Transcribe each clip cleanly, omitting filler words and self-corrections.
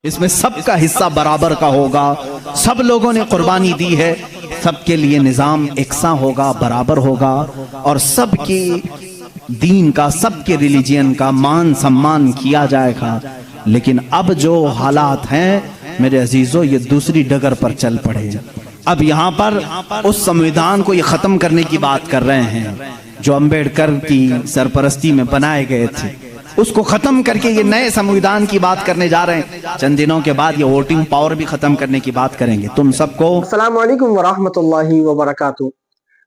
इसमें सबका हिस्सा बराबर का होगा। सब लोगों ने कुर्बानी दी है, सबके लिए निज़ाम एकसा होगा, बराबर होगा और सबकी दीन का, सबके रिलीजियन का मान सम्मान किया जाएगा। लेकिन अब जो हालात हैं मेरे अजीजों, ये दूसरी डगर पर चल पड़े। अब यहाँ पर उस संविधान को ये खत्म करने की बात कर रहे हैं जो अंबेडकर की सरपरस्ती में बनाए गए थे, उसको खत्म करके ये नए संविधान की बात करने जा रहे हैं। चंद दिनों के बाद ये वोटिंग पावर भी खत्म करने की बात करेंगे। तुम सबको अस्सलाम वालेकुम वरहमतुल्लाहि वबरकातुहू।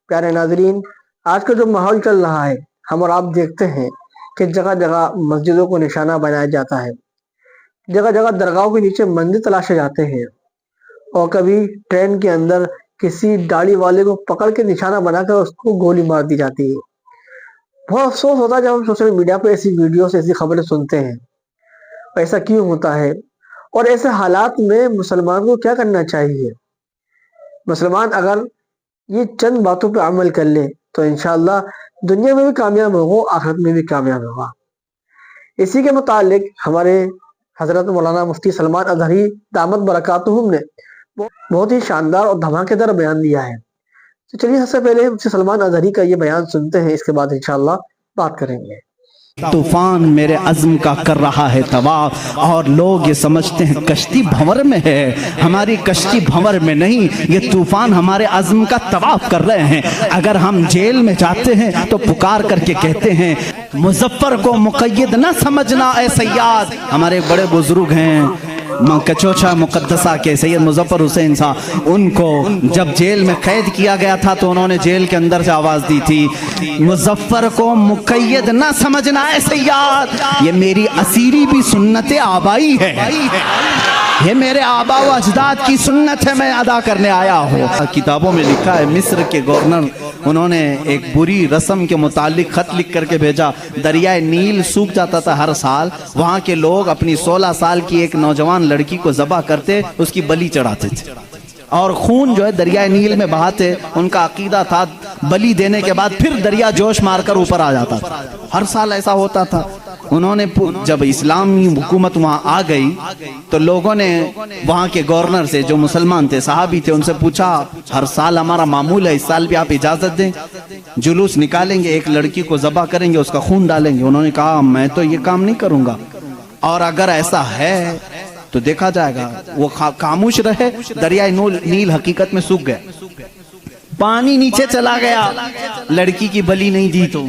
प्यारे नाजरीन, आज का जो माहौल चल रहा है, हम और आप देखते हैं कि जगह जगह मस्जिदों को निशाना बनाया जाता है, जगह जगह दरगाहों के नीचे मंदिर तलाशे जाते हैं और कभी ट्रेन के अंदर किसी दाढ़ी वाले को पकड़ के निशाना बनाकर उसको गोली मार दी जाती है। बहुत अफसोस होता है जब हम सोशल मीडिया पे ऐसी वीडियो से ऐसी खबरें सुनते हैं। ऐसा क्यों होता है और ऐसे हालात में मुसलमान को क्या करना चाहिए? मुसलमान अगर ये चंद बातों पे अमल कर ले तो इंशाअल्लाह दुनिया में भी कामयाब होगा, आखिरत में भी कामयाब होगा। इसी के मुतालिक हमारे हजरत मौलाना मुफ्ती सलमान अजहरी दामत बरकातुहुम ने बहुत ही शानदार और धमाकेदार बयान दिया है। तो चलिए सबसे पहले मुफ्ती सलमान अजहरी का ये बयान सुनते हैं, इसके बाद इंशाअल्लाह बात करेंगे। तूफान मेरे अज़्म का कर रहा है तवाफ और लोग ये समझते हैं कश्ती भंवर में है। हमारी कश्ती भंवर में नहीं, ये तूफान हमारे अज़्म का तवाफ कर रहे हैं। अगर हम जेल में जाते हैं तो पुकार करके कहते हैं मुज़फ्फर को मुक़य्यद न समझना ए सय्यद। हमारे बड़े बुजुर्ग हैं कचोचा मुकद्दसा के सैयद मुज़फ्फर हुसैन साहब, उनको जब जेल में कैद किया गया था तो उन्होंने जेल के अंदर से आवाज दी थी मुज़फ्फर को मुक़य्यद ना समझना है सय्यद। ये मेरी असीरी भी सुन्नत आबाई है, ये मेरे आबा व अजदाद की सुन्नत है, मैं अदा करने आया हूँ। किताबों में लिखा है मिस्र के गवर्नर, उन्होंने एक बुरी रस्म के मुतालिक खत लिख करके भेजा। दरियाए नील सूख जाता था हर साल, वहाँ के लोग अपनी 16 साल की एक नौजवान लड़की को ज़बह करते, उसकी बलि चढ़ाते थे और खून जो है दरियाए नील में बहाते। उनका अकीदा था बलि देने के बाद फिर दरिया जोश मारकर ऊपर आ जाता था। हर साल ऐसा होता था। उन्होंने जब इस्लामी हुकूमत वहाँ आ गई तो लोगों ने वहाँ के गवर्नर से, जो मुसलमान थे, सहाबी थे, उनसे पूछा हर साल हमारा मामूल है, इस साल भी आप इजाज़त दें, जुलूस निकालेंगे, एक लड़की को ज़बह करेंगे, उसका खून डालेंगे। उन्होंने कहा मैं तो ये काम नहीं करूँगा और अगर ऐसा है तो देखा जाएगा। वो खामोश रहे। दरियाए नील हकीकत में सूख गया, पानी नीचे चला गया, लड़की की बलि नहीं दी। तो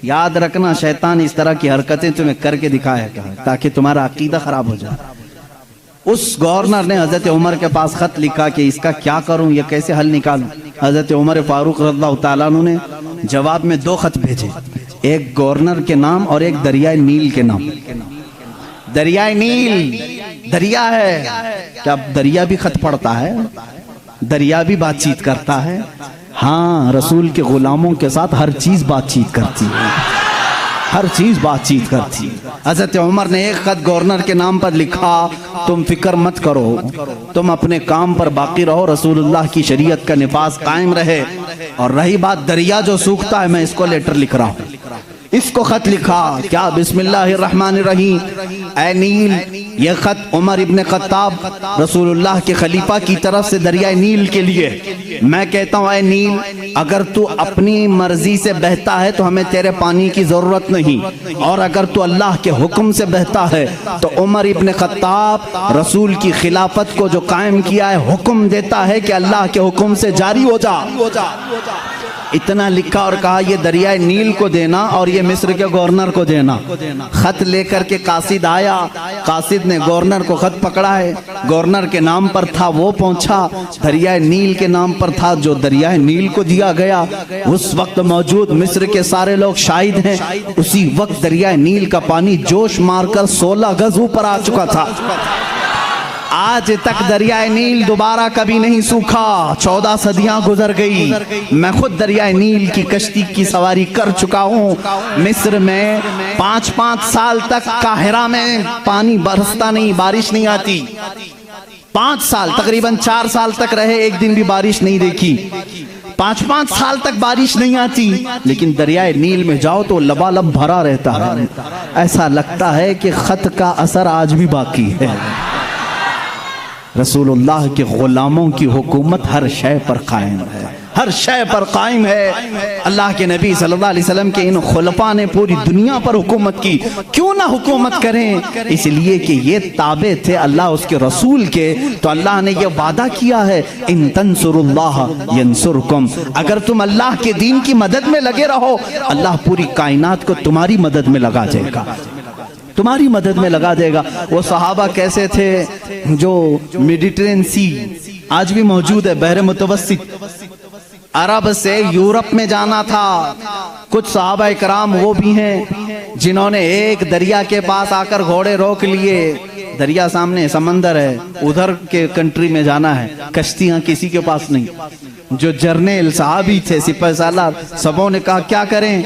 याद रखना शैतान इस तरह की हरकतें तुम्हें करके दिखाया ताकि तुम्हारा अकीदा खराब हो जाए। उस गवर्नर ने हजरत उमर के पास खत लिखा कि इसका क्या करूं, ये कैसे हल निकालूं। हजरत उमर फारूक रज़ियल्लाहु ताला अन्हु ने जवाब में 2 खत भेजे, एक गवर्नर के नाम और एक दरियाए नील के नाम। दरियाए नील दरिया है, क्या दरिया भी खत पढ़ता है? दरिया भी बातचीत करता है? हाँ, रसूल के गुलामों के साथ हर चीज बातचीत करती है, हर चीज बातचीत करती है। हजरत उमर ने एक खत गवर्नर के नाम पर लिखा, तुम फिक्र मत करो, तुम अपने काम पर बाकी रहो, रसूलुल्लाह की शरीयत का निफाज कायम रहे। और रही बात दरिया जो सूखता है, मैं इसको लेटर लिख रहा हूँ। इसको खत लिखा क्या, बिस्मिल्लाहिर्रहमानिर्रहीम, ऐ नील, यह खत उमर इब्ने खत्ताब रसूलुल्लाह के खलीफा की तरफ से दरियाए नील के लिए। मैं कहता हूँ ऐ नील, अगर तू अपनी मर्जी से बहता है तो हमें तेरे पानी की जरूरत नहीं, और अगर तू अल्लाह के हुक्म से बहता है तो उमर इब्ने खत्ताब रसूल की खिलाफत को जो कायम किया है, हुक्म देता है कि अल्लाह के हुक्म से जारी हो जा। इतना लिखा और कहा ये दरियाए नील को देना और ये मिस्र के गवर्नर को देना। खत लेकर के कासिद आया, कासिद ने गवर्नर को खत पकड़ा है, गवर्नर के नाम पर था, वो पहुंचा, दरियाए नील के नाम पर था जो दरियाए नील को दिया गया। उस वक्त मौजूद मिस्र के सारे लोग शाहिद हैं, उसी वक्त दरियाए नील का पानी जोश मारकर 16 गज ऊपर आ चुका था। आज तक दरियाए नील दोबारा कभी नहीं सूखा। 14 सदियां गुजर गई। मैं खुद दरियाए नील की कश्ती की सवारी कर चुका हूँ। मिस्र में 5-5 साल तक काहिरा में पानी बरसता नहीं, बारिश नहीं आती। 5 साल, तकरीबन 4 साल तक रहे, एक दिन भी बारिश नहीं देखी। 5-5 साल तक बारिश नहीं आती, लेकिन दरियाए नील में जाओ तो लबालब भरा रहता है। ऐसा लगता है कि खत का असर आज भी बाकी है। रसूलुल्लाह के गुलामों की हुकूमत हर शय पर कायम है, हर शय पर कायम है। अल्लाह के नबी सल्लल्लाहु अलैहि वसल्लम के इन खुलफा ने पूरी दुनिया पर हुकूमत की। क्यों ना हुकूमत करें? इसलिए कि ये ताबे थे अल्लाह उसके रसूल के। तो अल्लाह ने ये वादा किया है, इन तंसुरुल्लाह यंसुरकुम, अगर तुम अल्लाह के दीन की मदद में लगे रहो, अल्लाह पूरी कायनात को तुम्हारी मदद में लगा देगा, तुम्हारी मदद में लगा देगा। वो सहाबा कैसे थे जो मेडिटेरियन सी आज भी मौजूद है, बहरे मुतवस्सित, अरब से यूरोप में जाना था। कुछ सहाबा इकराम वो भी हैं जिन्होंने एक दरिया के पास आकर घोड़े रोक लिए। दरिया सामने, समंदर है, उधर के कंट्री में जाना है, कश्तियां किसी के पास नहीं। जो जर्नेल साहबी थे, सिपह सालार, सबों ने कहा क्या करें,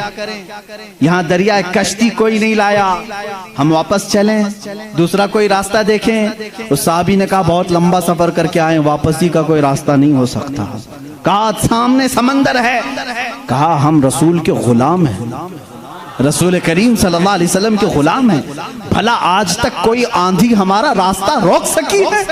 यहाँ दरिया है, कश्ती कोई नहीं लाया, हम वापस चलें, दूसरा कोई रास्ता देखें। उस साहबी ने कहा बहुत लंबा सफर करके आए, वापसी का कोई रास्ता नहीं हो सकता। कहा सामने समंदर है, कहा हम रसूल के गुलाम हैं, रसूल करीम सल्लल्लाहु अलैहि वसल्लम के गुलाम हैं। भला आज तक कोई आंधी हमारा रास्ता रोक सकी है?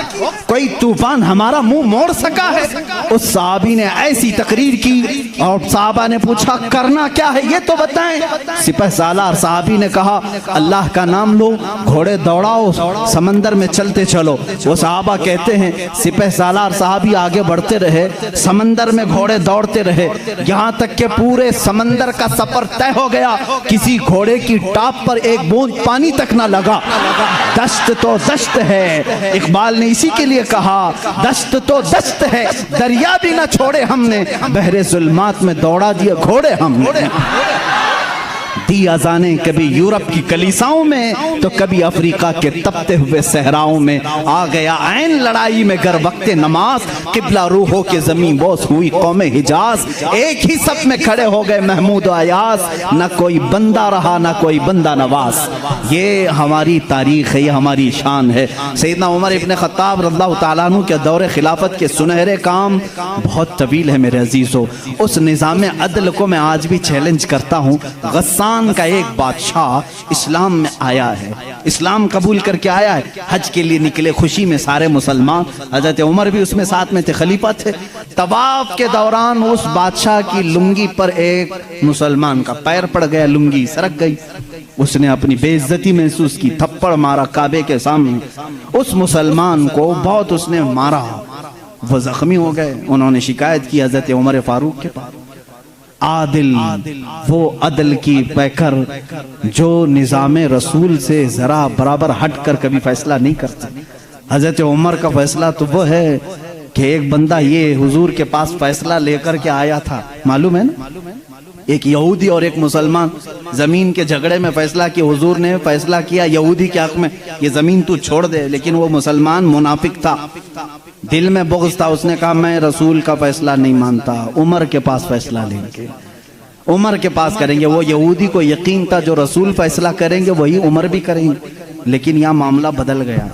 कोई तूफान हमारा मुंह मोड़ सका है? उस साहबी ने ऐसी तकरीर की और साहबा ने पूछा करना क्या है ये तो बताएं। सिपह सालार साहबी ने कहा अल्लाह का नाम लो, घोड़े दौड़ाओ, समंदर में चलते चलो। वो साहबा कहते हैं सिपह सालार साहबी आगे बढ़ते रहे, समंदर में घोड़े दौड़ते रहे, यहाँ तक के पूरे समंदर का सफर तय हो गया, किसी घोड़े की टाप पर एक बूंद पानी तक ना लगा। दश्त तो दश्त है, इकबाल ने इसी के लिए कहा दश्त तो दश्त है, दरिया भी ना छोड़े हमने, बहरे जुल्मात में दौड़ा दिए घोड़े हमने। दी अजाने कभी यूरोप की कलीसाओं में तो कभी अफ्रीका के तपते हुए सहराओं में। आ गया ऐन लड़ाई में गर वक्ते नमाज, किबला रूहों के जमीन बोस हुई कौमे हिजाज। एक ही सब में खड़े हो गए महमूद अयाज, न कोई बंदा रहा न कोई बंदा नवाज। ये हमारी तारीख है, ये हमारी शान है। सैयदना उमर इब्न खत्ताब रज़ियल्लाहु तआला अन्हु के दौरे खिलाफत के सुनहरे काम बहुत तवील है मेरे अजीजों। उस निज़ाम अदल को मैं आज भी चैलेंज करता हूँ। गस्सान का एक बादशाह इस्लाम में आया है, इस्लाम कबूल करके आया है, हज के लिए निकले खुशी में सारे मुसलमान, हजरत उमर भी उसमें साथ में थे, खलीफा थे। तवाफ के दौरान उस बादशाह की लुंगी पर एक मुसलमान का पैर पड़ गया, लुंगी सरक गई। उसने अपनी बेइज्जती महसूस की, थप्पड़ मारा काबे के सामने। उस मुसलमान को बहुत उसने मारा, वो जख्मी हो गए। उन्होंने शिकायत की हजरत उमर फारूक के पास। आदिल, वो अदल की पैकर जो निज़ामे रसूल से जरा बराबर हट कर कभी फैसला नहीं करते। हजरत उमर का फैसला तो वो है कि एक बंदा ये हुजूर के पास फैसला लेकर के आया था, मालूम है ना, एक यहूदी और एक मुसलमान जमीन के झगड़े में फैसला किया। हुजूर ने फैसला किया यहूदी के हक में, ये जमीन तू छोड़ दे, लेकिन वो मुसलमान मुनाफिक था, दिल में बुग़्ज़ था। उसने कहा मैं रसूल का फैसला नहीं मानता, उमर के पास फैसला लेंगे, उमर के पास करेंगे। वो यहूदी को यकीन था जो रसूल फैसला करेंगे वही उमर भी करेंगे। लेकिन यहाँ मामला बदल गया,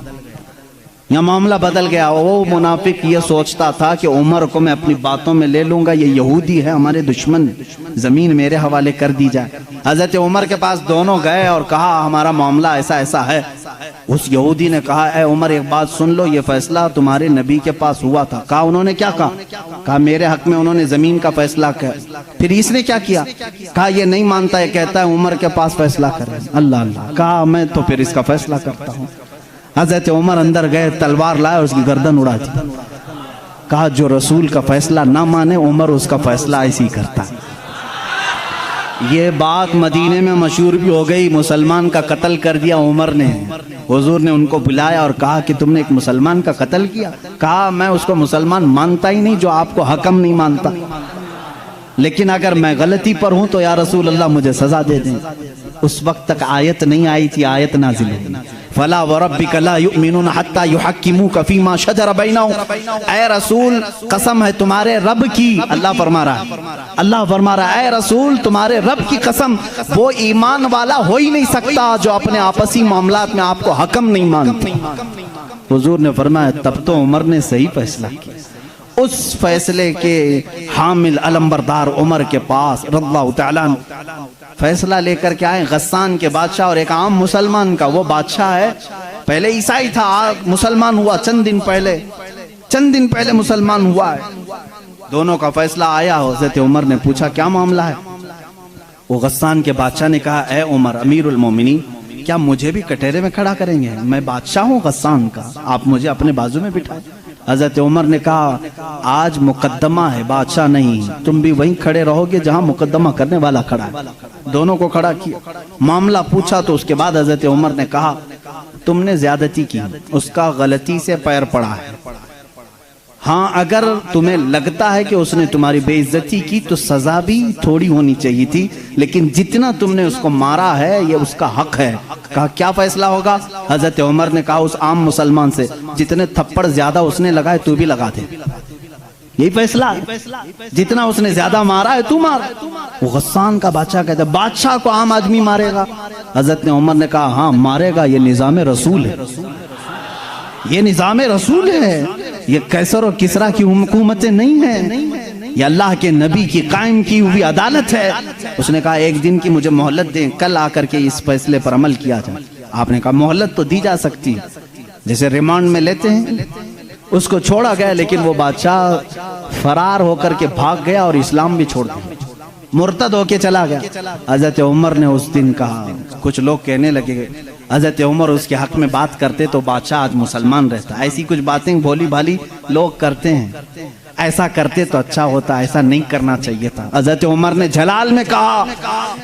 यहाँ मामला बदल गया। वो मुनाफिक ये सोचता था कि उमर को मैं अपनी बातों में ले लूंगा, ये यहूदी है हमारे दुश्मन, जमीन मेरे हवाले कर दी जाए। हजरत उमर के पास दोनों गए और कहा हमारा मामला ऐसा ऐसा है। उस यहूदी ने कहा ए उमर एक बात सुन लो, ये फैसला तुम्हारे नबी के पास हुआ था। कहा उन्होंने क्या कहा? कहा मेरे हक में उन्होंने जमीन का फैसला किया। फिर इसने क्या किया? कहा ये नहीं मानता है, कहता है उमर के पास फैसला करे। अल्लाह अल्लाह। कहा मैं तो फिर इसका फैसला करता हूँ। हजरत उमर अंदर गए, तलवार लाए और उसकी गर्दन उड़ा दी। कहा जो रसूल का फैसला ना माने उमर उसका फैसला ऐसी करता है। ये बात मदीने में मशहूर भी हो गई, मुसलमान का कत्ल कर दिया उमर ने। हुजूर ने उनको बुलाया और कहा कि तुमने एक मुसलमान का कत्ल किया। कहा मैं उसको मुसलमान मानता ही नहीं जो आपको हकम नहीं मानता, लेकिन अगर मैं गलती पर हूं तो या रसूल अल्लाह मुझे सजा दे दें। उस वक्त तक आयत नहीं आई थी, आयत नाजिल हुई, फला वरब्बिका ला युमिनून हत्ता युहक्किमूका फीमा शजर बैनहुम। ऐ रसूल कसम है तुम्हारे रब की, अल्लाह फरमा रहा है, अल्लाह फरमा रहा है, ऐ रसूल तुम्हारे रब की कसम, वो ईमान वाला हो ही नहीं सकता जो अपने आपसी मामलात में आपको हकम नहीं मानते। हुजूर ने फरमाया तब तो उमर ने सही फैसला किया। उस फैसले के हामिल अलंबरदार उमर के पास रज़ियल्लाहु तआला फैसला लेकर के आए गस्सान के बादशाह और एक आम मुसलमान का। वो बादशाह है पहले ईसाई था, मुसलमान हुआ चंद दिन पहले मुसलमान हुआ है। दोनों का फैसला आया। हजरत उमर ने पूछा क्या मामला है? वो गस्सान के बादशाह ने कहा, ए उमर अमीरुल मोमिनीन, क्या मुझे भी कटहरे में खड़ा करेंगे? मैं बादशाह हूँ गस्सान का, आप मुझे अपने बाजू में बिठाए। हजरत उमर ने कहा, आज मुकद्दमा है, बादशाह नहीं, तुम भी वहीं खड़े रहोगे जहां मुकद्दमा करने वाला खड़ा है। दोनों को खड़ा किया, मामला पूछा। तो उसके बाद हजरत उमर ने कहा, तुमने ज्यादती की, उसका गलती से पैर पड़ा है। हाँ, अगर तुम्हें लगता है कि उसने तुम्हारी बेइज्जती की तो सजा भी थोड़ी होनी चाहिए थी, लेकिन जितना तुमने उसको मारा है ये उसका हक है। कहा क्या फैसला होगा? हजरत उमर ने कहा, उस आम मुसलमान से जितने थप्पड़ ज्यादा उसने लगाए तू भी लगा दे, यही फैसला है। जितना उसने ज्यादा मारा है तू मार। वो गस्सान का बादशाह कहता है, बादशाह को आम आदमी मारेगा? हजरत उमर ने कहा, हाँ मारेगा, ये निजाम रसूल है, ये निजाम रसूल है, ये कैसर और किसरा की हुकूमतें नहीं है, ये अल्लाह के नबी की कायम की हुई अदालत है। उसने कहा एक दिन की मुझे मोहलत दें, कल आकर के इस फैसले पर अमल किया जाए। आपने कहा मोहलत तो दी जा सकती है, जैसे रिमांड में लेते हैं। उसको छोड़ा गया, लेकिन वो बादशाह फरार होकर के भाग गया और इस्लाम भी छोड़ दिया, मुर्तद होके चला गया। हजरत उमर ने उस दिन कहा, कुछ लोग कहने लगे हजरत उमर उसके हक में बात करते तो बादशाह आज मुसलमान रहता। ऐसी कुछ बातें भोली भाली लोग करते हैं, ऐसा करते तो अच्छा होता, ऐसा नहीं करना चाहिए था। हजरत उमर ने जलाल में कहा,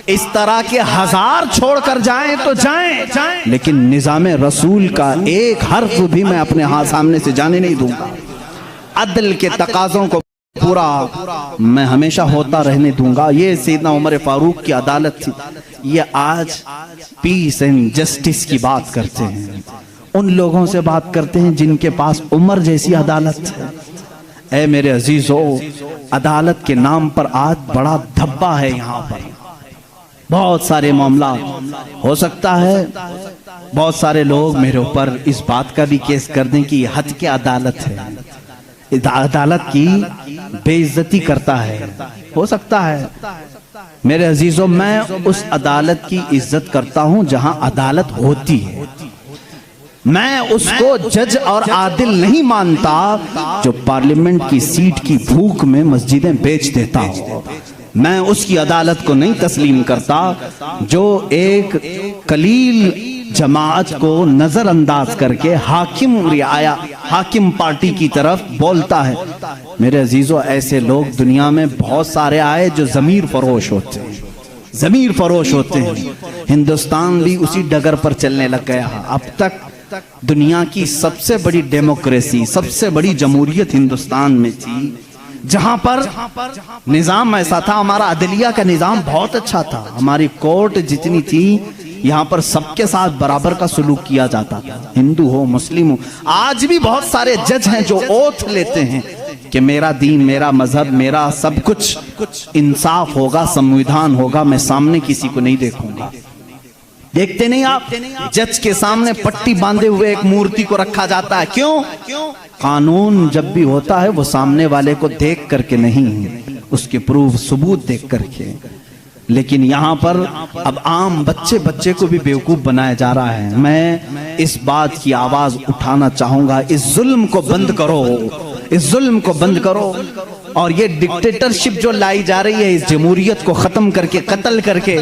इस तरह के 1000 छोड़कर जाएं तो जाएं, लेकिन निजाम रसूल का एक हर्फ भी मैं अपने हाथ सामने से जाने नहीं दूंगा। अदल के तकाजों को पूरा मैं हमेशा होता रहने दूंगा। ये सैयदना उमर फारूक की अदालत थी। ये आज पीस एंड जस्टिस की बात करते हैं, उन लोगों से बात करते हैं जिनके पास उमर जैसी अदालत है। ऐ मेरे अजीजों, अदालत के नाम पर आज बड़ा धब्बा है। यहाँ पर बहुत सारे मामला हो सकता है, बहुत सारे लोग मेरे ऊपर इस बात का भी केस कर दें कि ये हद की अदालत है, अदालत की बेइज्जती करता है। हो सकता है। मेरे अजीजों, मैं उस अदालत की इज्जत करता हूं जहां अदालत होती है। मैं उसको जज और आदिल नहीं मानता जो पार्लियामेंट की सीट की भूख में मस्जिदें बेच देता हो। मैं उसकी अदालत को नहीं तस्लीम करता जो एक कलील जमात को नजरअंदाज करके हाकिम पार्टी की तरफ बोलता है। मेरे अजीजों, ऐसे लोग दुनिया में बहुत सारे आए जो जमीर फरोश होते हैं, जमीर फरोश होते हैं। हिंदुस्तान भी उसी डगर पर चलने लग गया। अब तक दुनिया की सबसे बड़ी डेमोक्रेसी, सबसे बड़ी जमहूरियत हिंदुस्तान में थी, जहां पर निजाम ऐसा था। हमारा अदलिया का निजाम बहुत अच्छा था, हमारी कोर्ट जितनी थी, यहाँ पर सबके साथ बराबर का सलूक किया जाता था, हिंदू हो मुस्लिम हो। आज भी बहुत सारे जज हैं जो ओथ लेते हैं कि मेरा दीन, मेरा मजहब, मेरा सब कुछ इंसाफ होगा, संविधान होगा, मैं सामने किसी को नहीं देखूंगा। देखते नहीं आप, जज के सामने पट्टी बांधे हुए एक मूर्ति को रखा जाता है। क्यों? कानून जब भी होता है वो सामने वाले को देख करके नहीं, उसके प्रूफ सबूत देख करके। लेकिन यहाँ पर अब आम बच्चे को भी बेवकूफ बनाया जा रहा है। मैं इस बात की आवाज उठाना चाहूंगा, इस जुल्म को बंद करो, इस जुल्म को बंद करो। और ये डिक्टेटरशिप जो लाई जा रही है, इस जमहूरियत को खत्म करके, कत्ल करके,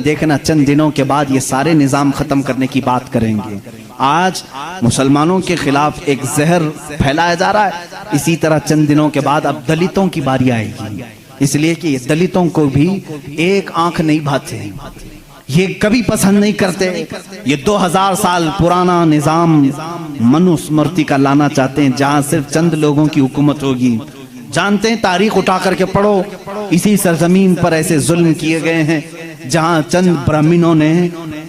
देखना चंद दिनों के बाद ये सारे निजाम खत्म करने की बात करेंगे। आज मुसलमानों के खिलाफ एक जहर फैलाया जा रहा है, इसी तरह चंद दिनों के बाद अब दलितों की बारी आएगी। इसलिए कि ये दलितों को भी एक आंख नहीं भाते, ये कभी पसंद नहीं करते। ये 2000 साल पुराना निजाम मनुस्मृति का लाना चाहते हैं, जहां सिर्फ चंद लोगों की हुकूमत होगी। जानते हैं, तारीख उठा करके पढ़ो, इसी सरजमीन पर ऐसे जुल्म किए गए हैं जहां चंद ब्राह्मणों ने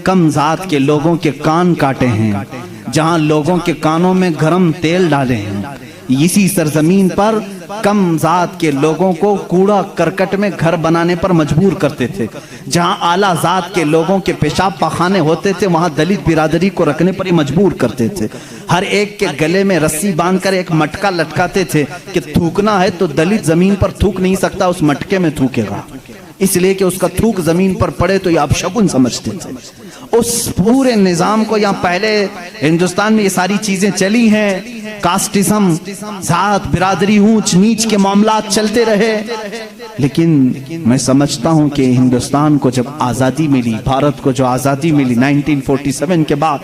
कम जात के लोगों के कान काटे हैं, जहां लोगों के कानों में गरम तेल डाले हैं। इसी सरजमीन पर कम जात के लोगों को कूड़ा करकट में घर बनाने पर मजबूर करते थे। जहां आला जात के लोगों के पेशाब पाखाने होते थे, वहां दलित बिरादरी को रखने पर ही मजबूर करते थे। हर एक के गले में रस्सी बांधकर एक मटका लटकाते थे कि थूकना है तो दलित जमीन पर थूक नहीं सकता, उस मटके में थूकेगा। इसलिए कि उसका थूक जमीन पर पड़े तो ये अपशगुन समझते थे। उस पूरे निजाम को, यहाँ पहले हिंदुस्तान में ये सारी चीजें चली हैं, कास्टिज्म, जात बिरादरी, ऊंच नीच के मामला चलते रहे, लेकिन मैं समझता हूं कि हिंदुस्तान को जब आजादी मिली, भारत को जो आजादी मिली 1947 के बाद,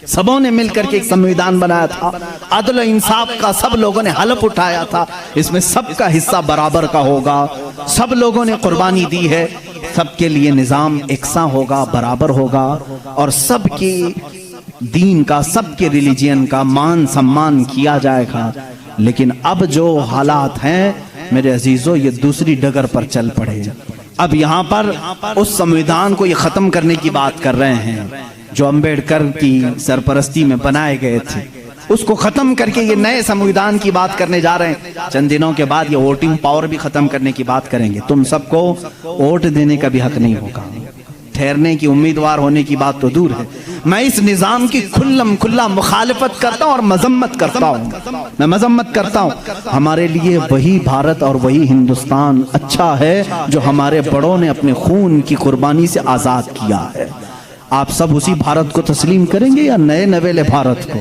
सबों ने मिलकर के एक संविधान बनाया था, अदल इंसाफ का सब लोगों ने हलफ उठाया था, इसमें सबका हिस्सा बराबर का होगा, सब लोगों ने कुर्बानी दी है, सबके लिए निजाम एकसा होगा, बराबर होगा, और सबकी दीन का, सबके रिलीजियन का मान सम्मान किया जाएगा। लेकिन अब जो हालात हैं मेरे अजीजों, ये दूसरी डगर पर चल पड़े। अब यहाँ पर उस संविधान को ये खत्म करने की बात कर रहे हैं जो अंबेडकर की सरपरस्ती में बनाए गए थे, उसको खत्म करके ये नए संविधान की बात करने जा रहे हैं। चंद दिनों के बाद ये वोटिंग पावर भी खत्म करने की बात करेंगे। तुम सबको वोट देने का भी हक नहीं होगा, ठहरने की, उम्मीदवार होने की बात तो दूर है। मैं इस निजाम की खुल्लम खुल्ला मुखालिफत करता हूं और मजम्मत करता हूं, मैं मजम्मत करता हूं। हमारे लिए वही भारत और वही हिंदुस्तान अच्छा है जो हमारे बड़ों ने अपने खून की कुर्बानी से आजाद किया है। आप सब उसी भारत को तस्लीम करेंगे या नए नवेले भारत को?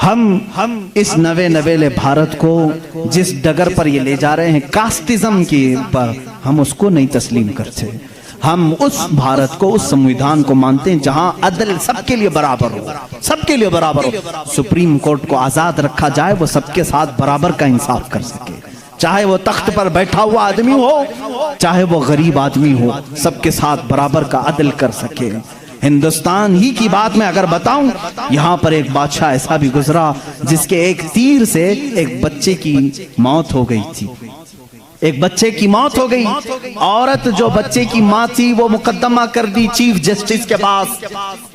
हम इस नवे नवेले भारत को जिस डगर पर ये ले जा रहे हैं कास्टिज्म के पर, हम उसको नहीं तस्लीम करते। हम उस भारत को, उस संविधान को मानते हैं जहां अदल सबके लिए बराबर हो, सबके लिए बराबर हो। सुप्रीम कोर्ट को आजाद रखा जाए, वो सबके साथ बराबर का इंसाफ कर सके, चाहे वो तख्त पर बैठा हुआ आदमी हो, चाहे वो गरीब आदमी हो, सबके साथ बराबर का अदल कर सके। हिंदुस्तान ही की बात मैं अगर बताऊं, यहां पर एक बादशाह ऐसा भी गुजरा जिसके एक तीर से एक बच्चे की मौत हो गई थी, एक बच्चे की मौत हो गई। औरत जो बच्चे की मां थी वो मुकदमा कर दी चीफ जस्टिस के पास।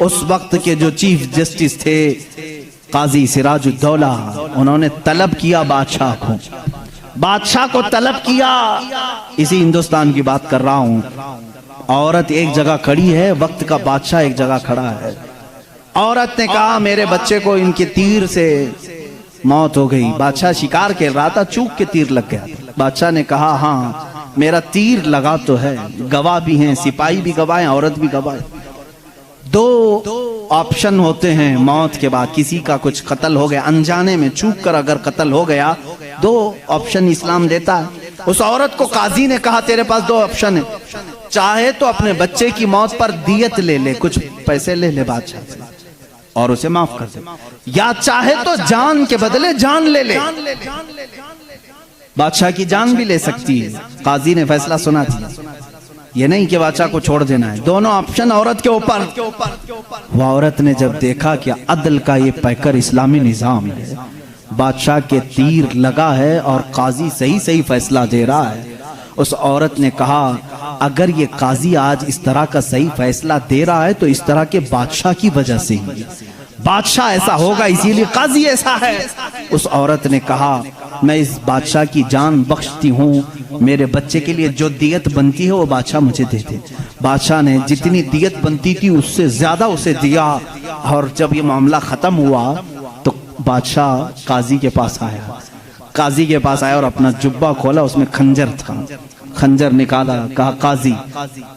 उस वक्त के जो चीफ जस्टिस थे काजी सिराजुद्दौला, उन्होंने तलब किया बादशाह को तलब किया। इसी हिंदुस्तान की बात कर रहा हूं। औरत एक जगह खड़ी है, वक्त का बादशाह एक जगह खड़ा है। औरत ने कहा मेरे बच्चे को इनके तीर से मौत हो गई। बादशाह शिकार खेल रहा था, चूक के तीर लग गया। बादशाह ने कहा हाँ मेरा तीर लगा तो है, गवाह भी हैं, सिपाही भी गवाह हैं, औरत भी गवाह है। दो ऑप्शन होते हैं मौत के बाद, किसी का कुछ कत्ल हो गया अनजाने में, चूक कर अगर कत्ल हो गया, दो ऑप्शन इस्लाम देता है। उस औरत को काजी ने कहा तेरे पास दो ऑप्शन है, चाहे तो अपने बच्चे की मौत पर दियत ले ले, कुछ पैसे ले ले बादशाह से और उसे माफ कर दे, या चाहे तो जान के बदले जान ले ले। बादशाह की जान भी ले सकती है। काजी ने फैसला सुना दिया, ये नहीं कि बादशाह को छोड़ देना है, दोनों ऑप्शन औरत के ऊपर। वो औरत ने जब देखा कि अदल का ये पैकर इस्लामी निजाम है, बादशाह के तीर लगा है और काजी सही सही फैसला दे रहा है, उस औरत ने कहा अगर ये काजी आज इस तरह का सही फैसला दे रहा है तो इस तरह के बादशाह की वजह से ही, बादशाह ऐसा होगा इसीलिए काजी ऐसा है। उस औरत ने कहा मैं इस बादशाह की जान बख्शती हूँ, मेरे बच्चे के लिए जो दियत बनती है वो बादशाह मुझे दे दे। बादशाह ने जितनी दियत बनती थी उससे ज्यादा उसे दिया। और जब ये मामला खत्म हुआ तो बादशाह काजी के पास आया, काजी के पास आया और अपना जुब्बा खोला, उसमें खंजर था, खंजर निकाला, कहा काजी,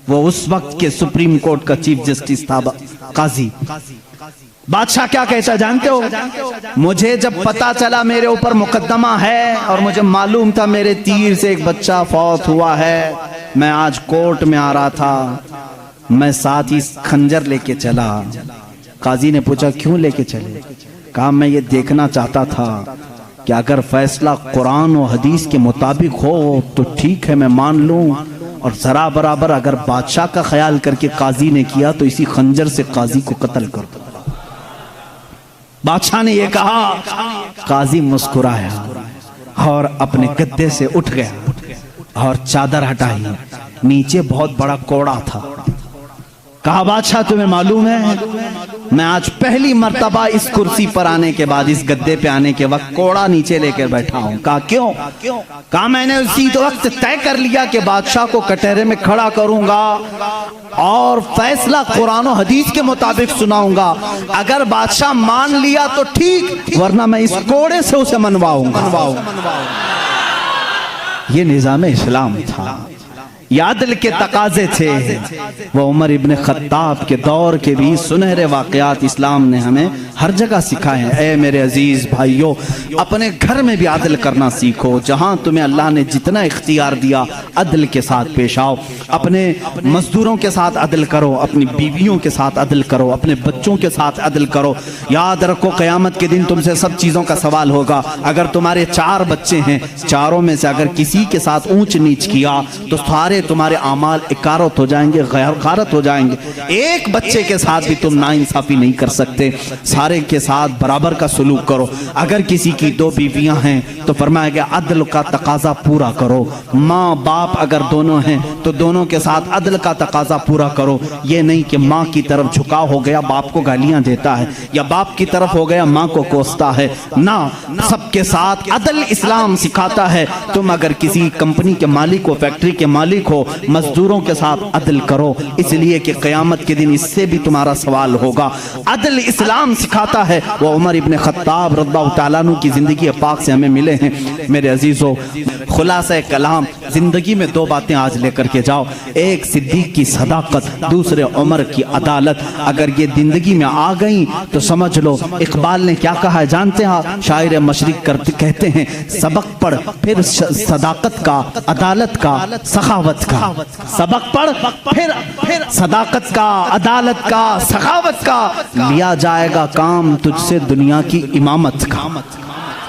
वो उस वक्त के सुप्रीम कोर्ट का चीफ जस्टिस था काजी। बादशाह क्या कहता जानते हो, मुझे जब पता चला मेरे ऊपर मुकदमा है और मुझे मालूम था मेरे तीर से एक बच्चा फौत हुआ है, मैं आज कोर्ट में आ रहा था, मैं साथ ही खंजर लेके चला। काजी ने पूछा क्यों लेके चले? कहा मैं ये देखना चाहता था कि अगर फैसला कुरान और हदीस के मुताबिक हो तो ठीक है मैं मान लूं, और जरा बराबर अगर बादशाह का ख्याल करके काजी ने किया तो इसी खंजर से काजी को कत्ल कर दो। बादशाह ने यह कहा, काजी मुस्कुराया और अपने गद्दे से उठ गया और चादर हटाई, नीचे बहुत बड़ा कोड़ा था। कहा बादशाह तुम्हें मालूम है मैं आज पहली मर्तबा इस कुर्सी पर आने के बाद, इस गद्दे पे आने के वक्त कोड़ा नीचे लेकर बैठा हूं। कहा क्यों? कहा मैंने उसी वक्त तय कर लिया कि बादशाह को कटहरे में खड़ा करूंगा और फैसला कुरान और हदीस के मुताबिक सुनाऊंगा। अगर बादशाह मान लिया तो ठीक, वरना मैं इस कोड़े से उसे मनवाऊंगा। ये निजाम इस्लाम था, ये अदल के तकाजे थे। वो उमर इब्ने खत्ताब के दौर के भी सुनहरे वाक़यात इस्लाम ने हमें हर जगह सिखाए हैं। ए मेरे अजीज भाइयों, अपने घर में भी अदल करना सीखो। जहां तुम्हें अल्लाह ने जितना इख्तियार दिया अदल के साथ पेश आओ। अपने मजदूरों के साथ अदल करो, अपनी बीवियों के साथ अदल करो, अपने बच्चों के साथ अदल करो। याद रखो क़यामत के दिन तुमसे सब चीज़ों का सवाल होगा। अगर तुम्हारे 4 बच्चे हैं, चारों में से अगर किसी के साथ ऊंच नीच किया तो सारे तुम्हारे आमाल इकारत हो जाएंगे, गैरत हो जाएंगे। एक बच्चे के साथ भी तुम नाइंसाफी नहीं कर सकते, सारे के साथ बराबर का सलूक करो। अगर किसी की 2 बीवियां हैं तो फरमाया गया अदल का तकाजा पूरा करो। माँ बाप अगर दोनों हैं तो दोनों के साथ अदल का तकाजा पूरा करो। ये नहीं कि माँ की तरफ झुकाव हो गया, बाप को गालियां देता है, या बाप की तरफ हो गया, माँ को कोसता है। ना, सबके साथ अदल इस्लाम सिखाता है। तुम अगर किसी कंपनी के मालिक हो, फैक्ट्री के मालिक हो, मजदूरों के साथ अदल करो, इसलिए कि क़यामत के दिन इससे भी तुम्हारा सवाल होगा। अदल इस्लाम सिखाता है। वो उमर इब्ने खत्ताब रज़ियल्लाहु तआला अन्हु की ज़िंदगी पाक से हमें मिले हैं। मेरे अजीज़ों, खुलासा कलाम ज़िंदगी में 2 बातें आज लेकर के जाओ। एक सिद्दीक की सदाकत, दूसरे उमर की अदालत। अगर ये ज़िंदगी में आ गई तो समझ लो, इकबाल ने क्या कहा है जानते हैं? शायर मशरिक कहते हैं, सबक पढ़ फिर सदाकत का, अदालत का, सखावत का। सबक पढ़ फिर सदाकत का, अदालत का, सखावत का। लिया जाएगा काम तुझसे दुनिया की इमामत का।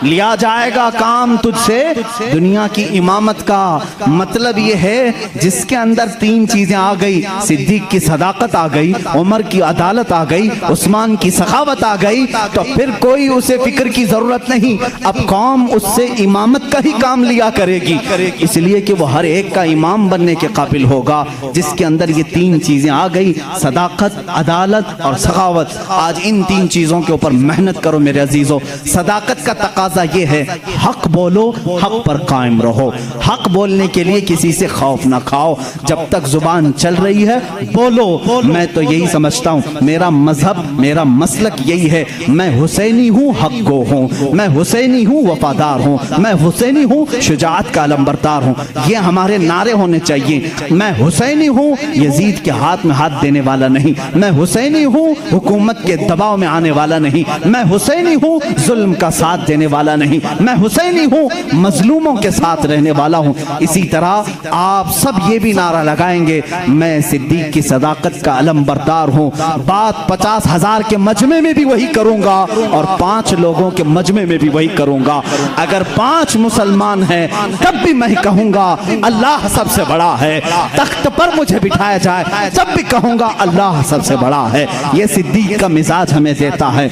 लिया जाएगा काम तुझसे दुनिया की इमामत का। मतलब ये है जिसके अंदर 3 चीजें आ गई, सिद्दीक की सदाकत आ गई, उमर की अदालत आ गई, उस्मान की सखावत आ गई, तो फिर कोई उसे फिक्र की जरूरत नहीं। अब कौम उससे इमामत का ही काम लिया करेगी, इसलिए कि वो हर एक का इमाम बनने के काबिल होगा जिसके अंदर ये 3 चीजें आ गई, सदाकत, अदालत और सखावत। आज इन 3 चीजों के ऊपर मेहनत करो मेरे अजीजों। सदाकत का तकाजा ये है, हक बोलो, हक पर कायम रहो। हक बोलने के लिए किसी से खौफ ना खाओ। जब तक जुबान चल रही है बोलो। मैं तो यही समझता हूँ, मेरा मजहब, मेरा मसलक यही है। मैं हुसैनी हूँ, हक गो हूँ। मैं हुसैनी हूँ, वफादार हूँ। मैं हुसैनी हूँ, शुजाअत का अलंबरदार हूँ। ये हमारे नारे होने चाहिए। मैं हुसैनी हूँ, यजीद के हाथ में हाथ देने वाला नहीं। मैं हुसैनी हूँ, हुकूमत के दबाव में आने वाला नहीं। मैं हुसैनी हूँ, जुल्म का साथ देने वाला नहीं। मैं हुसैनी हूँ, मजलूमों के साथ रहने वाला हूँ। इसी तरह आप सब ये भी नारा लगाएंगे, मैं सिद्दीक की सदाकत का अलंबरदार हूँ। बात 50,000 के मजमे में भी वही करूंगा और 5 लोगों के मजमे में भी वही करूंगा। अगर 5 मुसलमान हैं तब भी मैं कहूंगा अल्लाह सबसे बड़ा है। तख्त पर मुझे बिठाया जाए तब भी कहूंगा अल्लाह सबसे बड़ा है। ये सिद्दीक का मिजाज हमें देता है।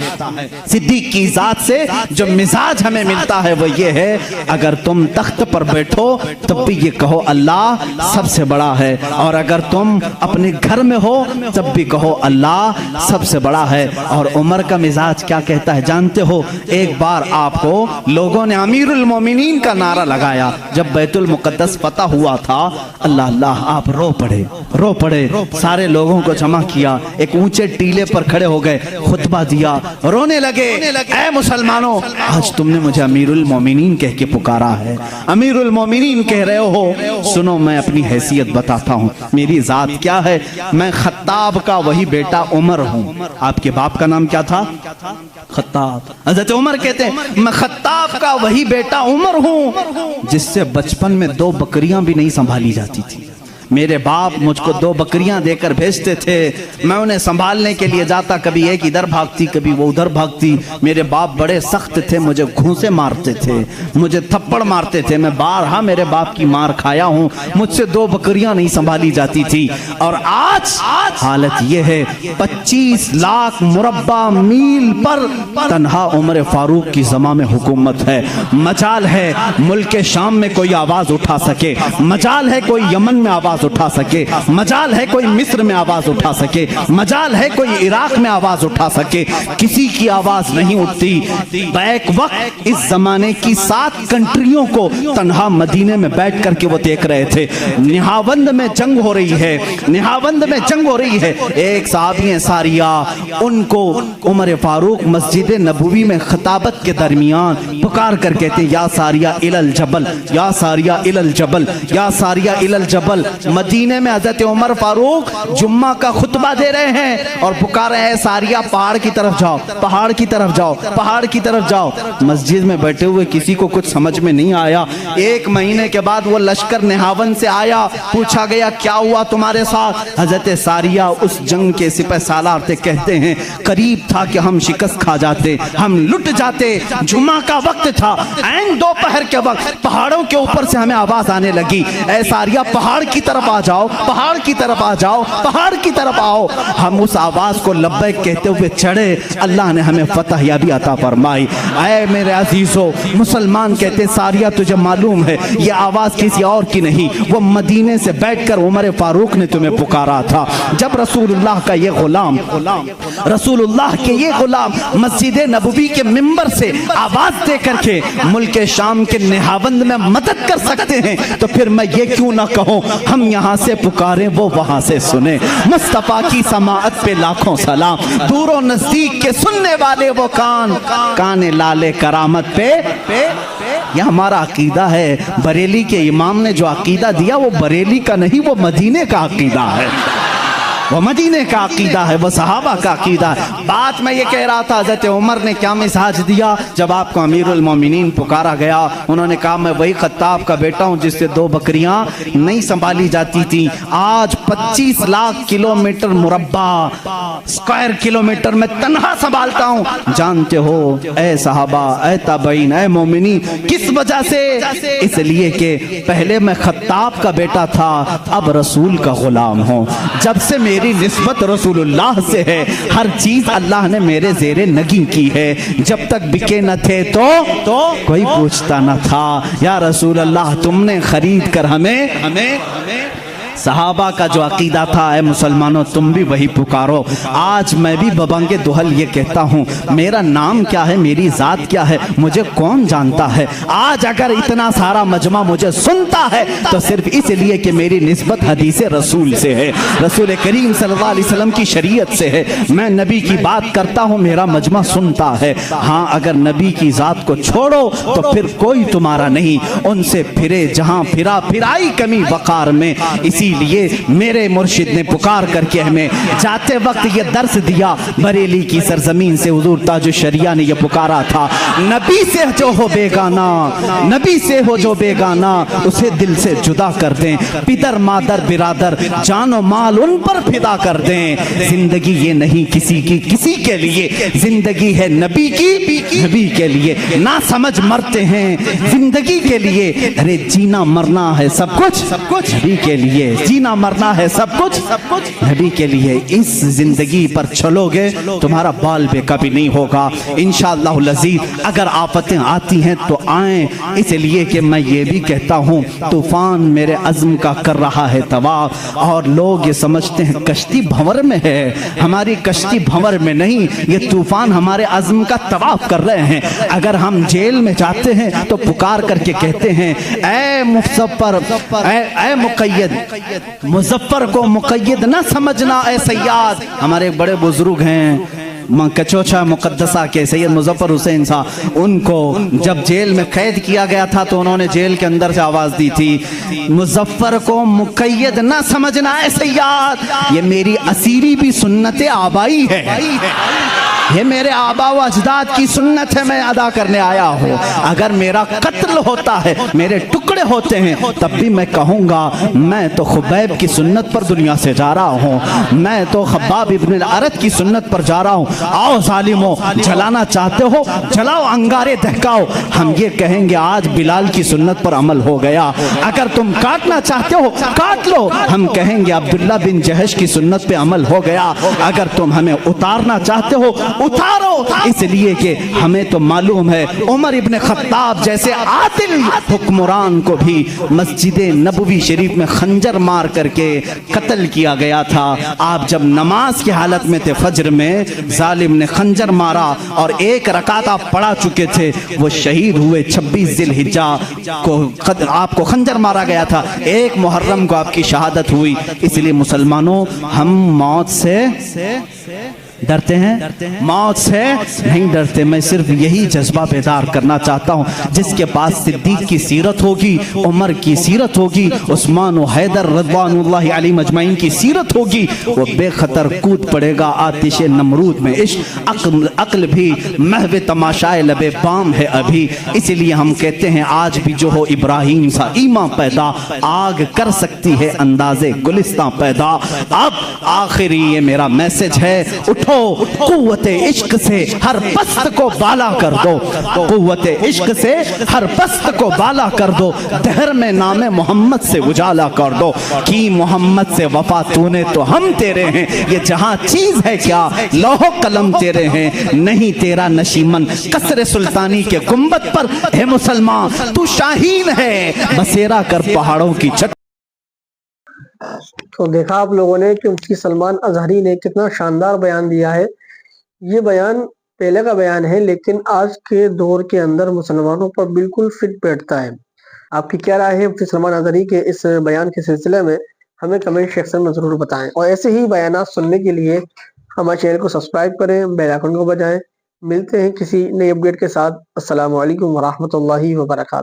सिद्दीक की जात से जो मिजाज हमें मिलता है वो ये है, अगर तुम तख्त पर बैठो तब भी ये कहो अल्लाह सबसे बड़ा है, और अगर तुम अपने घर में हो तब भी कहो अल्लाह सबसे बड़ा है। और उमर का मिजाज क्या कहता है जानते हो? एक बार आपको लोगों ने अमीरुल मोमिनीन का नारा लगाया जब बैतुल मुकद्दस फतह हुआ था। अल्लाह अल्लाह, आप रो पड़े। सारे लोगों को जमा किया, एक ऊंचे टीले पर खड़े हो गए, खुतबा दिया, रोने लगे। ऐ मुसलमानों, आज तुमने मुझे अमीरुल मोमिनीन कह के पुकारा है, अमीरुल मोमिनीन कह रहे हो। सुनो, मैं अपनी हैसियत बताता हूँ, मेरी जात क्या है। मैं खत्ताब का वही बेटा उमर हूँ। आपके बाप का नाम क्या था? खत्ताब। हज़रत उमर कहते हैं मैं खत्ताब का वही बेटा उमर हूँ जिससे बचपन में 2 बकरियां भी नहीं संभाली जाती थी। मेरे बाप मुझको 2 बकरियां देकर भेजते थे, मैं उन्हें संभालने के लिए जाता, कभी एक इधर भागती कभी वो उधर भागती। मेरे बाप बड़े सख्त थे, मुझे घूंसे मारते थे, मुझे थप्पड़ मारते थे। मैं बारहा मेरे बाप की मार खाया हूँ, मुझसे 2 बकरियां नहीं संभाली जाती थी। और आज हालत ये है, 25 लाख मुरब्बा मील पर तन्हा उमर फारूक की ज़मा में हुकूमत है। मजाल है मुल्क शाम में कोई आवाज उठा सके, मजाल है कोई यमन में आवाज उठा सके, मजाल है कोई मिस्र में आवाज उठा सके, मजाल है कोई इराक में आवाज उठा सके। किसी की आवाज नहीं उठती। बैक वक्त इस जमाने की 7 कंट्रियों को तन्हा मदीने में बैठ करके वो देख रहे थे। निहावंद में जंग हो रही है, निहावंद में जंग हो रही है। एक साहबी है सारिया, उनको उमर फारूक मस्जिद नबवी में खिताबत के दरमियान पुकार कर कहते या सारिया इलल जबल, या सारिया इलल जबल, या सारिया इलल जबल, मदीने में हजरत उमर फारूक जुम्मा का खुतबा दे रहे हैं और पुकार रहे हैं, सारिया पहाड़ की तरफ जाओ, पहाड़ की तरफ जाओ, पहाड़ की तरफ जाओ। मस्जिद में बैठे हुए किसी को कुछ समझ में नहीं आया। 1 महीने के बाद वो लश्कर नेहावन से आया, पूछा गया क्या हुआ तुम्हारे साथ? हजरत सारिया उस जंग के सिपह सालार थे, कहते हैं करीब था कि हम शिकस्त खा जाते, हम लुट जाते। जुम्मा का वक्त था, ऐन दोपहर के वक्त पहाड़ों के ऊपर से हमें आवाज आने लगी, ऐ सारिया पहाड़ की तरफ आ जाओ, पहाड़ की तरफ आ जाओ, पहाड़ की तरफ आओ। हम उस आवाज को लब्बैक कहते हुए चढ़े, अल्लाह ने हमें फतह याबी अता फरमाई। ऐ मेरे अजीजों, मुसलमान कहते सारिया तुझे मालूम है ये आवाज किसी और की नहीं, वो मदीने से बैठकर उमर फारूक ने तुम्हें पुकारा था। जब रसूलुल्लाह का ये गुलाम, रसूलुल्लाह के ये गुलाम मस्जिद नबवी के मिंबर से आवाज दे करके मुल्क शाम के नेहावंद में मदद कर सकते हैं, तो फिर मैं ये क्यों ना कहूं, हम यहाँ से पुकारें वो वहां से सुने। मुस्तफा की समाअत पे लाखों सलाम, दूरों नजदीक के सुनने वाले वो कान, काने लाले करामत पे यह हमारा अकीदा है। बरेली के इमाम ने जो अकीदा दिया वो बरेली का नहीं, वो मदीने का अकीदा है, वो मदीने का अकीदा है, वो सहाबा का अकीदा है। बात मैं ये कह रहा था, हज़रत उमर ने क्या मिजाज दिया जब आपको अमीरुल मोमिनीन पुकारा गया। उन्होंने कहा मैं वही खत्ताब का बेटा हूँ जिससे 2 बकरियां नहीं संभाली जाती थी, आज 25 लाख किलोमीटर मुरब्बा स्क्वायर किलोमीटर में तन्हा संभालता हूँ। जानते हो ए सहाबा, ए ताबईन, ए मोमिनीन, किस वजह से? इसलिए कि पहले मैं खत्ताब का बेटा था, अब रसूल का गुलाम हूँ। जब से मेरी निस्बत रसूलुल्लाह से है, हर चीज अल्लाह ने मेरे ज़ेरे नगी की है। जब तक बिके न थे तो कोई पूछता न था, या रसूल अल्लाह तुमने खरीद कर हमें सहाबा का जो अकीदा था, है मुसलमानों तुम भी वही पुकारो। आज मैं भी बबंगे दुहल ये कहता हूँ, मेरा नाम क्या है, मेरी जात क्या है, मुझे कौन जानता है। आज अगर इतना सारा मजमा मुझे सुनता है तो सिर्फ इसलिए कि मेरी निस्बत हदीस रसूल से है, रसूल करीम सल्लल्लाहु अलैहि वसल्लम की शरीयत से है। मैं नबी की बात करता हूँ, मेरा मजमा सुनता है। हाँ, अगर नबी की जात को छोड़ो तो फिर कोई तुम्हारा नहीं, उनसे फिरे जहाँ फिरा फिराई कमी वकार में। इसीलिए मेरे मुर्शिद ने पुकार करके हमें जाते वक्त ये दर्स दिया, बरेली की सरजमीन से हुजूर ताजुश शरिया ने ये पुकारा था, नबी से जो हो बेगाना, नबी से हो जो बेगाना उसे दिल से जुदा कर दें, पितर मादर बिरादर जानो माल उन पर फिदा कर दें। जिंदगी ये नहीं किसी की किसी के लिए, जिंदगी है नबी की नबी के लिए। ना समझ मरते हैं जिंदगी के लिए, अरे जीना मरना है सब कुछ नबी के लिए, जीना मरना है सब कुछ नबी के लिए। इस जिंदगी पर चलोगे तुम्हारा बाल बेका भी नहीं होगा इंशाअल्लाह लजीज। अगर आफतें आती हैं तो आए, इसलिए कि मैं ये भी कहता हूँ तूफान मेरे अज़्म का कर रहा है तवाफ, और लोग ये समझते हैं कश्ती भंवर में है, हमारी कश्ती भंवर में नहीं, ये तूफान हमारे अज़्म का तवाफ कर रहे हैं। अगर हम जेल में जाते हैं तो पुकार करके कहते हैं ऐ मुज़फ़्फ़र, ऐ मुक़य्यद, मुज़फ़्फ़र को मुक़य्यद ना समझना ऐ सय्याद। हमारे एक बड़े बुजुर्ग हैं कचोचा मुकद्दसा के सैयद मुज़फ़्फ़र हुसैन साहब, उनको जब जेल में कैद किया गया था तो उन्होंने जेल के अंदर से आवाज़ दी थी, मुज़फ़्फ़र को मुक़य्यद ना समझना ऐ सय्याद, ये मेरी असीरी भी सुन्नत आबाई है, ये मेरे आबा व अजदाद की सुन्नत है, मैं अदा करने आया हूँ। अगर मेरा कत्ल होता है, मेरे टुकड़े होते हैं, तब भी मैं कहूँगा मैं तो खुबैब की सुन्नत पर दुनिया से जा रहा हूँ, मैं तो खब्बाब इब्न अल-अरत की सुन्नत पर जा रहा हूँ। आओ जालिमो, जलाना चाहते हो जलाओ, अंगारे दहकाओ, हम ये कहेंगे आज बिलाल की सुन्नत पर अमल हो गया। अगर तुम काटना चाहते हो काट लो, हम कहेंगे अब्दुल्ला बिन जहश की सुन्नत पे अमल हो गया। अगर तुम हमें उतारना चाहते हो उतारो, इसलिए कि हमें तो मालूम है उमर इब्न खत्ताब जैसे आदिल हुक्मरान को भी मस्जिद नबवी शरीफ में खंजर मार करके कत्ल किया गया था। आप जब नमाज की हालत में थे, फजर में जालिम ने खंजर मारा और 1 रकात आप पढ़ा चुके थे, वो शहीद हुए। 26 जिलहिज्जा को आपको खंजर मारा गया था, 1 मुहर्रम को आपकी शहादत हुई। इसलिए मुसलमानों, हम मौत से डरते हैं मौत से नहीं डरते। मैं सिर्फ यही जज्बा बेदार करना चाहता हूँ, जिसके पास सिद्दीक की सीरत होगी, उमर की सीरत होगी, उस्मान व हैदर रज़वानुल्लाहि अलैहिम अजमईन की सीरत होगी, वो बेखतर कूद पड़ेगा आतिश नमरूद में। इश्क अक्ल भी महव तमाशाए लबे बाम है अभी। इसलिए हम कहते हैं आज भी जो हो इब्राहिम सा ईमान पैदा, आग कर सकती है अंदाजे गुलिस्तां पैदा। अब आखिरी ये मेरा मैसेज है, उठो कुव्वते इश्क से हर पस्त को बाला कर दो, कुव्वते इश्क से हर पस्त को बाला कर दो, दहर में नामे मोहम्मद से उजाला कर दो। कि मोहम्मद से वफा तूने तो हम तेरे हैं, ये जहां चीज है क्या लौह कलम तेरे हैं, नहीं तेरा नशीमन कसरे सुल्तानी के गुंबद पर है मुसलमान, तू शाहीन है बसेरा कर पहाड़ों की छत। तो देखा आप लोगों ने कि मुफ्ती सलमान अजहरी ने कितना शानदार बयान दिया है। ये बयान पहले का बयान है, लेकिन आज के दौर के अंदर मुसलमानों पर बिल्कुल फिट बैठता है। आपकी क्या राय है मुफ्ती सलमान अजहरी के इस बयान के सिलसिले में, हमें कमेंट सेक्शन में जरूर बताएं। और ऐसे ही बयानात सुनने के लिए हमारे चैनल को सब्सक्राइब करें, बेल आइकन को बजाएं। मिलते हैं किसी नई अपडेट के साथ। अस्सलामु अलैकुम वरहमतुल्लाहि वबरकातुहू।